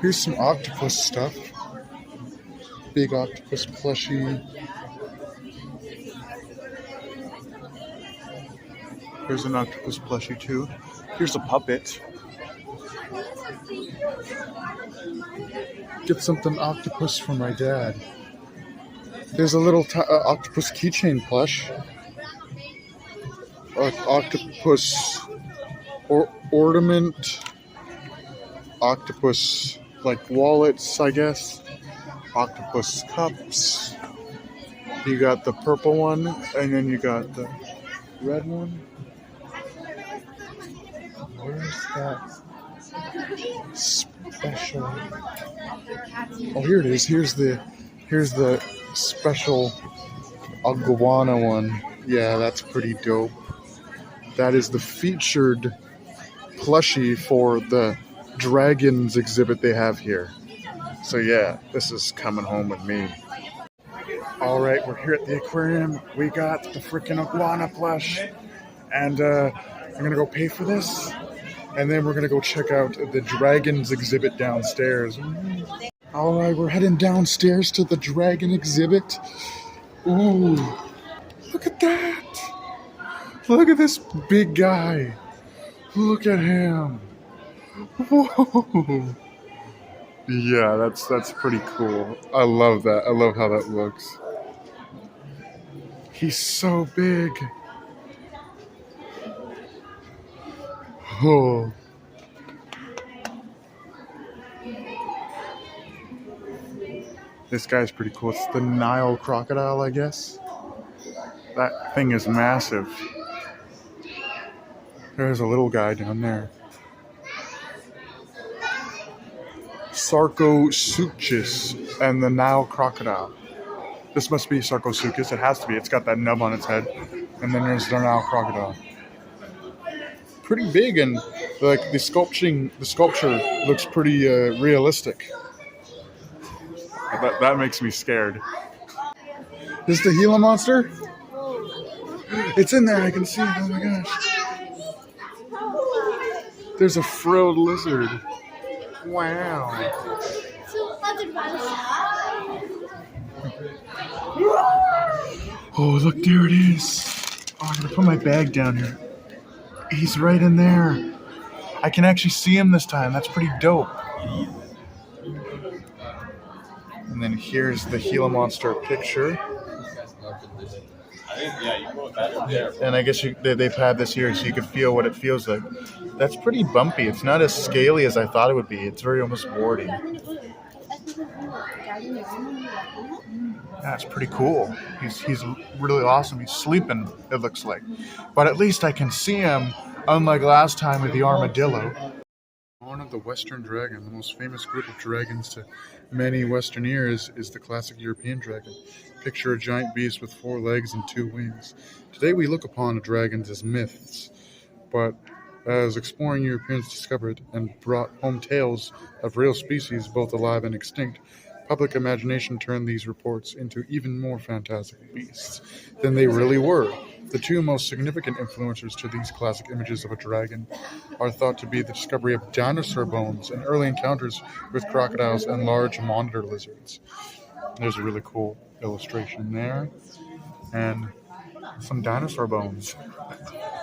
Here's some octopus stuff. Big octopus plushie. Here's an octopus plushie too. Here's a puppet. Get something octopus for my dad. There's a little octopus keychain plush. Octopus ornament. Octopus like wallets, I guess. Octopus cups. You got the purple one, and then you got the red one. Where's that special? Oh, here it is. Here's the special iguana one. Yeah, that's pretty dope. That is the featured plushie for the dragons exhibit they have here. So yeah, this is coming home with me. All right, we're here at the aquarium. We got the freaking iguana plush, and I'm gonna go pay for this, and then we're gonna go check out the dragons exhibit downstairs. All right, we're heading downstairs to the dragon exhibit. Ooh, look at that! Look at this big guy. Look at him. Whoa. Yeah, that's pretty cool. I love that. I love how that looks. He's so big. Oh. This guy's pretty cool. It's the Nile crocodile, I guess. That thing is massive. There's a little guy down there. Sarcosuchus and the Nile crocodile. This must be Sarcosuchus. It has to be. It's got that nub on its head. And then there's the Nile crocodile. Pretty big, and like the sculpture looks pretty realistic. That makes me scared. Is the Gila monster? It's in there. I can see it. Oh my gosh. There's a frilled lizard. Wow. Oh, look, there it is. Oh, I'm going to put my bag down here. He's right in there. I can actually see him this time. That's pretty dope. And then here's the Gila monster picture. And I guess they've had this here so you can feel what it feels like. That's pretty bumpy. It's not as scaly as I thought it would be. It's very almost boardy. That's pretty cool. He's really awesome. He's sleeping, it looks like. But at least I can see him, unlike last time with the armadillo. One of the Western dragon, the most famous group of dragons to many Western ears, is the classic European dragon. Picture a giant beast with 4 legs and 2 wings. Today we look upon dragons as myths, but as exploring Europeans discovered and brought home tales of real species, both alive and extinct, public imagination turned these reports into even more fantastic beasts than they really were. The 2 most significant influencers to these classic images of a dragon are thought to be the discovery of dinosaur bones and early encounters with crocodiles and large monitor lizards. There's a really cool illustration there. And some dinosaur bones.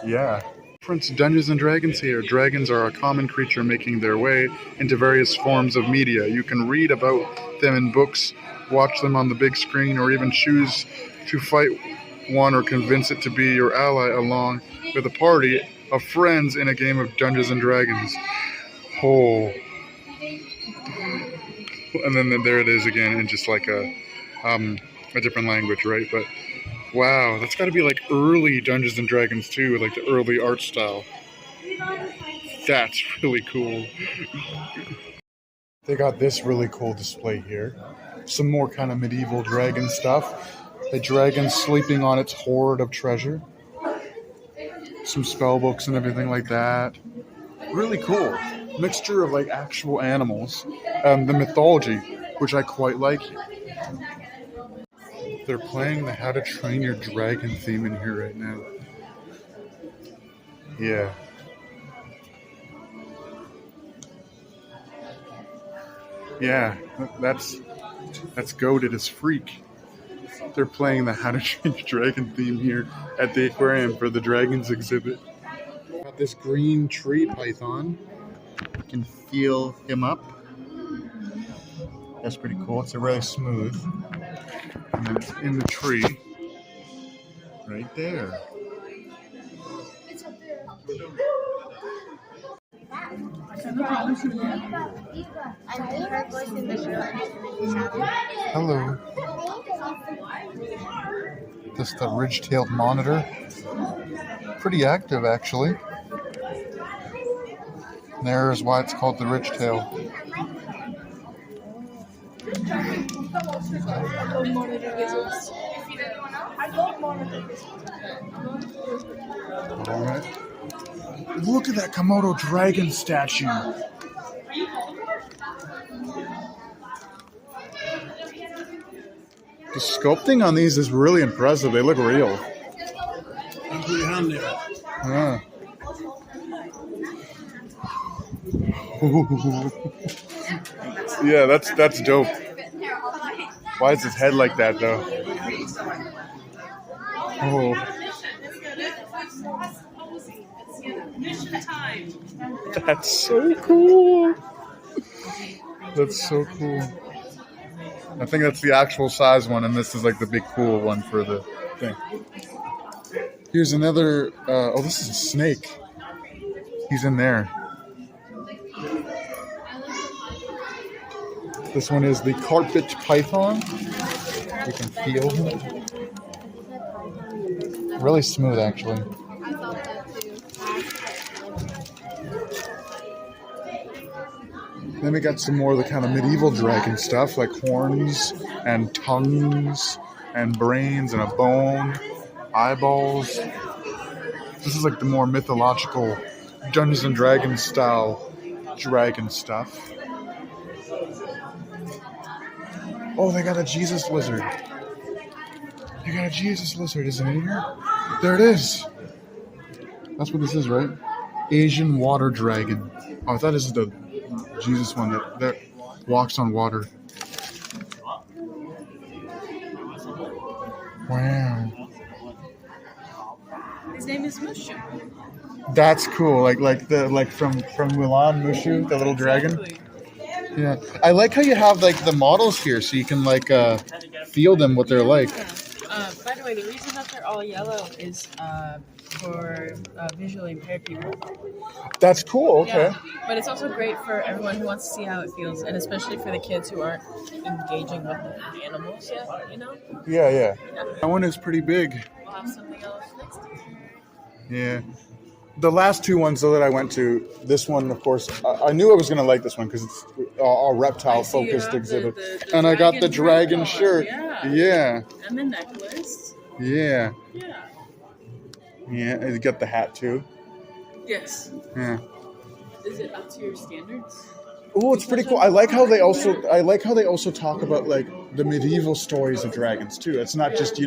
Yeah. Prince Dungeons and Dragons here. Dragons are a common creature making their way into various forms of media. You can read about them in books, watch them on the big screen, or even choose to fight one or convince it to be your ally along with a party of friends in a game of Dungeons and Dragons. Oh. And then there it is again in just like a different language, right? But wow, that's got to be like early Dungeons and Dragons too, with like the early art style. That's really cool. They got this really cool display here. Some more kind of medieval dragon stuff. A dragon sleeping on its hoard of treasure. Some spell books and everything like that. Really cool. Mixture of like actual animals. The mythology, which I quite like here. They're playing the How to Train Your Dragon theme in here right now. Yeah. Yeah, that's goated as freak. They're playing the How to Train Your Dragon theme here at the aquarium for the dragons exhibit. Got this green tree python. You can feel him up. That's pretty cool. It's a really smooth. And then it's in the tree. Right there. Hello. This is the ridge-tailed monitor. Pretty active, actually. And there is why it's called the ridge-tail. Alright. Look at that Komodo dragon statue. The sculpting on these is really impressive. They look real. Yeah. Yeah, that's dope. Why is his head like that though? Oh. That's so cool. That's so cool. I think that's the actual size one, and this is like the big cool one for the thing. Here's another. Oh, this is a snake. He's in there. This one is the carpet python. You can feel him. Really smooth, actually. Then we got some more of the kind of medieval dragon stuff, like horns and tongues and brains and a bone, eyeballs. This is like the more mythological Dungeons and Dragons style dragon stuff. Oh, they got a Jesus lizard. They got a Jesus lizard, isn't it here? There it is. That's what this is, right? Asian water dragon. Oh, I thought this is the Jesus one that walks on water. Wow. His name is Mushu. That's cool. Like from Mulan, Mushu, the little dragon. Exactly. Yeah. I like how you have like the models here, so you can like feel them what they're like. By the way, the reason that they're all yellow is for visually impaired people. That's cool. Okay. Yeah, but it's also great for everyone who wants to see how it feels, and especially for the kids who aren't engaging with the animals yet, you know? Yeah. That one is pretty big. We'll have something else next time. Yeah. The last two ones though that I went to, this one, of course, I knew I was going to like this one because it's a reptile-focused exhibit. And I got the dragon shirt. Yeah. And the necklace. Yeah. Yeah. Yeah, and you got the hat too. Yes. Yeah. Is it up to your standards? Oh, it's pretty cool. I like how they also talk about like the medieval stories of dragons too. It's not just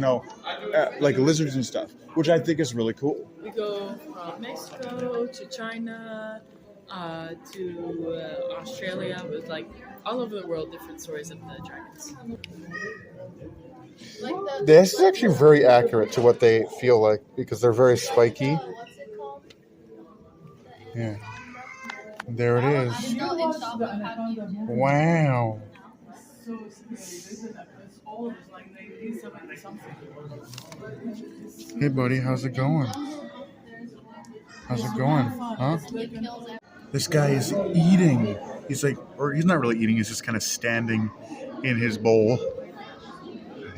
like lizards and stuff, which I think is really cool. We go from Mexico to China to Australia with like all over the world different stories of the dragons. This is actually very accurate to what they feel like because they're very spiky. Yeah. There it is. Wow. Hey, buddy, how's it going? How's it going? Huh? This guy is eating. He's like, or he's not really eating, he's just kind of standing in his bowl.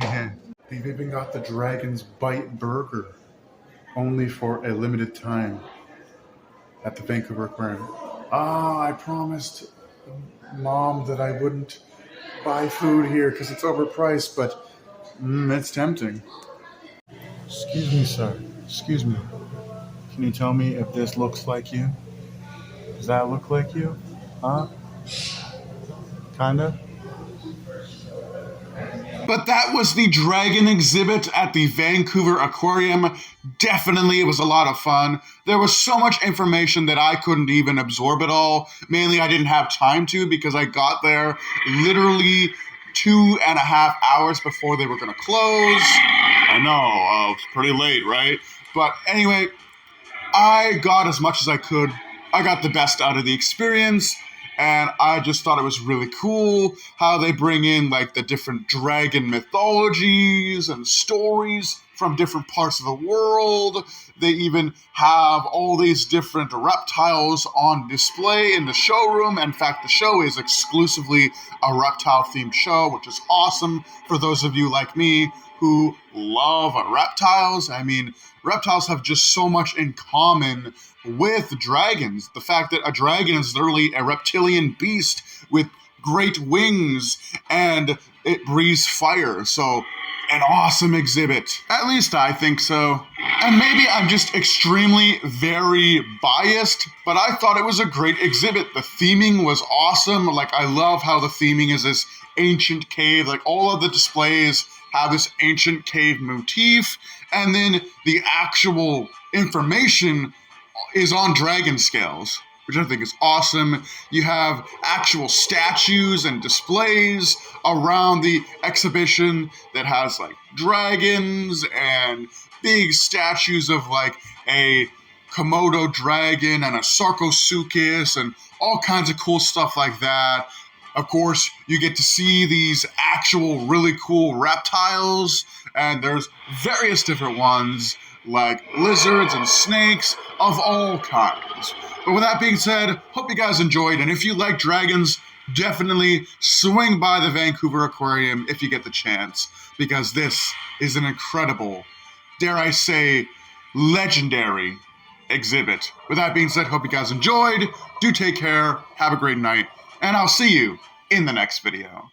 Yeah. They've even got the Dragon's Bite Burger, only for a limited time at the Vancouver Aquarium. I promised Mom that I wouldn't buy food here because it's overpriced, but it's tempting. Excuse me, sir. Excuse me. Can you tell me if this looks like you? Does that look like you? Huh? Kinda? But that was the dragon exhibit at the Vancouver Aquarium. Definitely, it was a lot of fun. There was so much information that I couldn't even absorb it all. Mainly, I didn't have time to because I got there literally 2.5 hours before they were going to close. I know, it's pretty late, right? But anyway, I got as much as I could. I got the best out of the experience, and I just thought it was really cool how they bring in like the different dragon mythologies and stories from different parts of the world. They even have all these different reptiles on display in the showroom. In fact, the show is exclusively a reptile-themed show, which is awesome for those of you like me who love reptiles. I mean, reptiles have just so much in common with dragons. The fact that a dragon is literally a reptilian beast with great wings and it breathes fire. So, an awesome exhibit. At least I think so. And maybe I'm just extremely very biased, but I thought it was a great exhibit. The theming was awesome. Like, I love how the theming is this ancient cave. Like, all of the displays have this ancient cave motif, and then the actual information is on dragon scales, which I think is awesome. You have actual statues and displays around the exhibition that has like dragons and big statues of like a Komodo dragon and a Sarcosuchus and all kinds of cool stuff like that. Of course, you get to see these actual really cool reptiles, and there's various different ones like lizards and snakes of all kinds. But with that being said, hope you guys enjoyed, and if you like dragons, definitely swing by the Vancouver Aquarium if you get the chance, because this is an incredible, dare I say, legendary exhibit. With that being said, hope you guys enjoyed. Do take care, have a great night, and I'll see you in the next video.